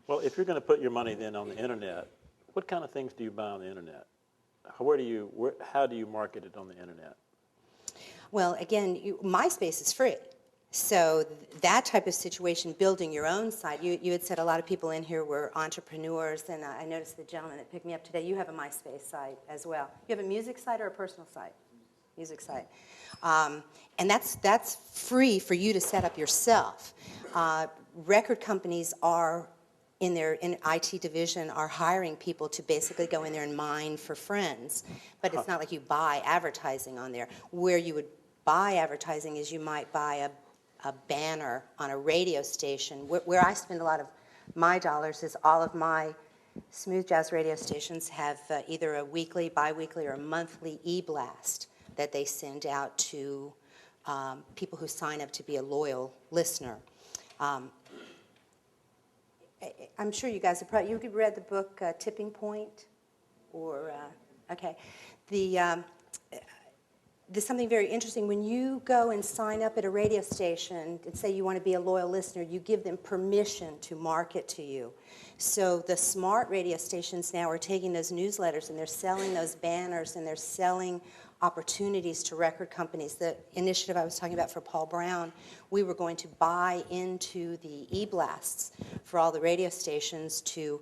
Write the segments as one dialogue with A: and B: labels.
A: Well, if you're going to put your money then on the internet, what kind of things do you buy on the internet? How do you market it on the internet?
B: Well, again, MySpace is free. So that type of situation, building your own site, you had said a lot of people in here were entrepreneurs, and I noticed the gentleman that picked me up today, you have a MySpace site as well. You have a music site or a personal site? Music site. And that's free for you to set up yourself. Record companies are, in their IT division, are hiring people to basically go in there and mine for friends. But it's not like you buy advertising on there. Where you would buy advertising is you might buy a banner on a radio station. Where I spend a lot of my dollars is all of my smooth jazz radio stations have either a weekly, bi-weekly, or a monthly e-blast that they send out to people who sign up to be a loyal listener. I'm sure you guys have probably, you read the book Tipping Point? Or, okay. There's something very interesting. When you go and sign up at a radio station and say you want to be a loyal listener, you give them permission to market to you. So the smart radio stations now are taking those newsletters and they're selling those banners and they're selling opportunities to record companies. The initiative I was talking about for Paul Brown, we were going to buy into the e-blasts for all the radio stations to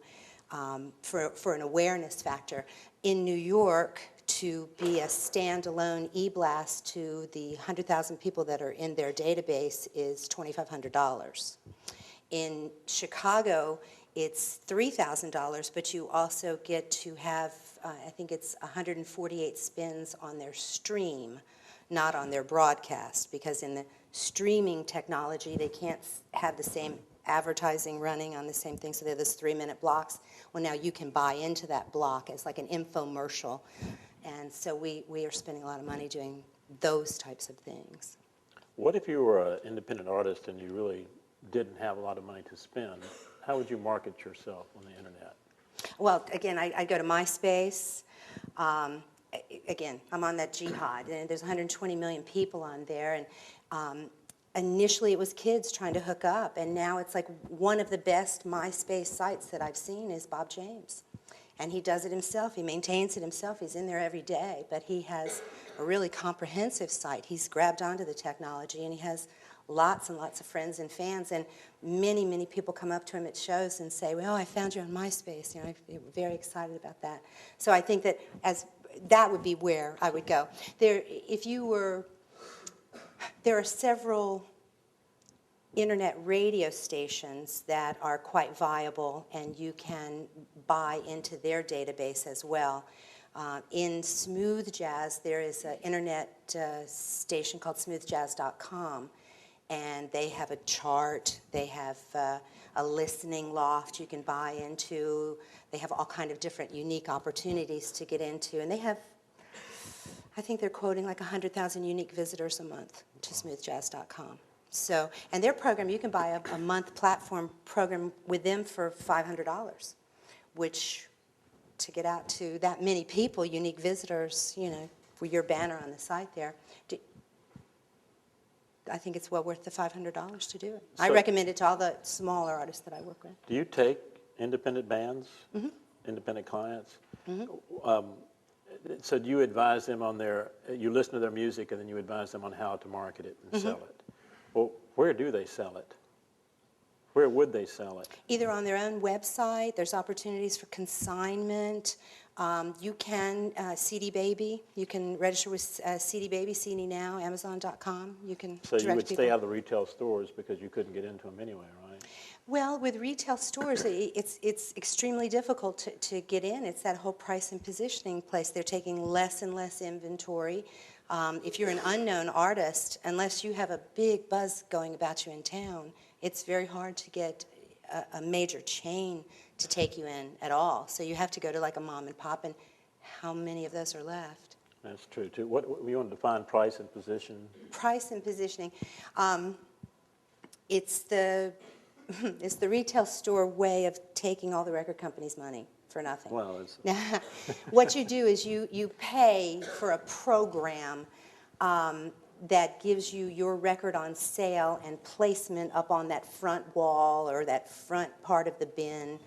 B: for an awareness factor. In New York, to be a standalone e-blast to the 100,000 people that are in their database is $2,500. In Chicago, it's $3,000, but you also get to have, I think it's 148 spins on their stream, not on their broadcast, because in the streaming technology, they can't have the same advertising running on the same thing, so they're those 3-minute blocks. Well, now you can buy into that block as like an infomercial. And so we are spending a lot of money doing those types of things.
A: What if you were an independent artist and you really didn't have a lot of money to spend? How would you market yourself on the internet?
B: Well, again, I go to MySpace. Again, I'm on that jihad, and there's 120 million people on there. And initially it was kids trying to hook up, and now it's like one of the best MySpace sites that I've seen is Bob James. And he does it himself. He maintains it himself. He's in there every day. But he has a really comprehensive site. He's grabbed onto the technology, and he has lots and lots of friends and fans. And many, many people come up to him at shows and say, well, I found you on MySpace. You know, I'm very excited about that. So I think that that would be where I would go. There are several internet radio stations that are quite viable, and you can buy into their database as well. In smooth jazz, there is an internet station called smoothjazz.com, and they have a chart. They have a listening loft you can buy into. They have all kind of different unique opportunities to get into, and they have, I think they're quoting like 100,000 unique visitors a month to smoothjazz.com. So, and their program, you can buy a month platform program with them for $500, which to get out to that many people, unique visitors, you know, for your banner on the site there, I think it's well worth the $500 to do it. So I recommend it to all the smaller artists that I work with.
A: Do you take independent bands, independent clients? So do you advise them on you listen to their music and then you advise them on how to market it and sell it? Well, where do they sell it? Where would they sell it?
B: Either on their own website. There's opportunities for consignment. You can CD Baby. You can register with CD Baby, CD Now, Amazon.com. You can.
A: So you would stay out of the retail stores because you couldn't get into them anyway, right?
B: Well, with retail stores, it's extremely difficult to get in. It's that whole price and positioning place. They're taking less and less inventory. If you're an unknown artist, unless you have a big buzz going about you in town, it's very hard to get a major chain to take you in at all. So you have to go to like a mom and pop, and how many of those are left?
A: That's true, too. What you want to define price and position? Price
B: and positioning. It's the retail store way of taking all the record companies' money for nothing.
A: Well, it's
B: what you do is you pay for a program that gives you your record on sale and placement up on that front wall or that front part of the bin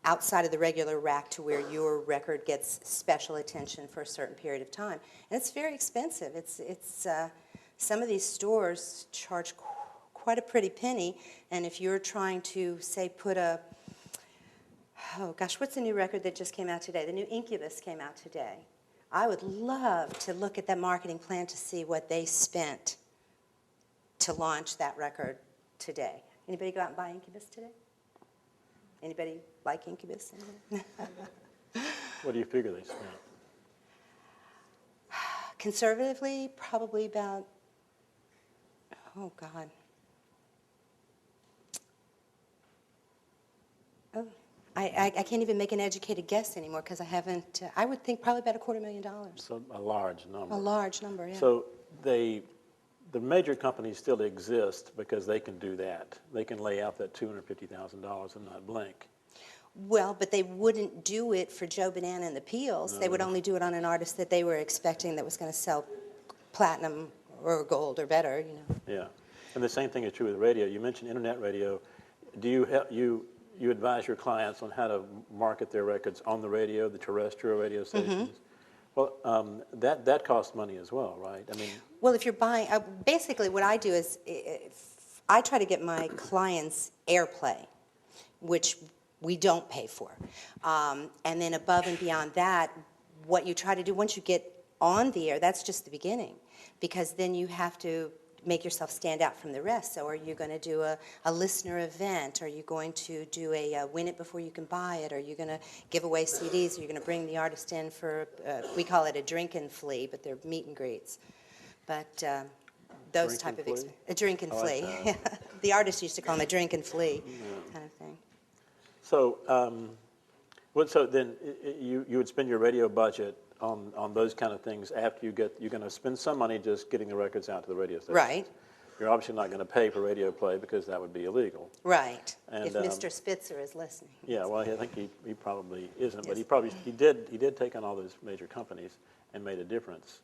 B: outside of the regular rack to where your record gets special attention for a certain period of time. And it's very expensive. Some of these stores charge quite a pretty penny, and if you're trying to, say, put a, oh gosh, what's the new record that just came out today? The new Incubus came out today. I would love to look at that marketing plan to see what they spent to launch that record today. Anybody go out and buy Incubus today? Anybody like Incubus?
A: What do you figure they spent?
B: Conservatively, probably about, oh God. Oh, I can't even make an educated guess anymore because I haven't, I would think probably about $250,000.
A: So a large number.
B: A large number, yeah.
A: So the major companies still exist because they can do that. They can lay out that $250,000 and not blink.
B: Well, but they wouldn't do it for Joe Banana and the Peels.
A: No.
B: They would only do it on an artist that they were expecting that was going to sell platinum or gold or better, you know.
A: Yeah, and the same thing is true with radio. You mentioned internet radio. Do you advise your clients on how to market their records on the radio, the terrestrial radio stations? Well, that costs money as well, right? I mean,
B: well, if you're buying, basically what I do is I try to get my clients airplay, which we don't pay for. And then above and beyond that, what you try to do once you get on the air, that's just the beginning, because then you have to make yourself stand out from the rest. So are you going to do a listener event? Are you going to do a win it before you can buy it? Are you going to give away CDs? Are you going to bring the artist in for, we call it a drink and flea, but they're meet and greets. But those
A: Drink
B: type
A: and
B: of,
A: flea?
B: a drink and
A: I like
B: flea. The artists used to call them a drink and flea kind of thing.
A: so so then you would spend your radio budget on those kind of things after you're going to spend some money just getting the records out to the radio station.
B: Right.
A: You're obviously not going to pay for radio play because that would be illegal.
B: Right.
A: And,
B: if Mr. Spitzer is listening.
A: Yeah, well, I think he probably isn't, but
B: Yes.
A: he did take on all those major companies and made a difference.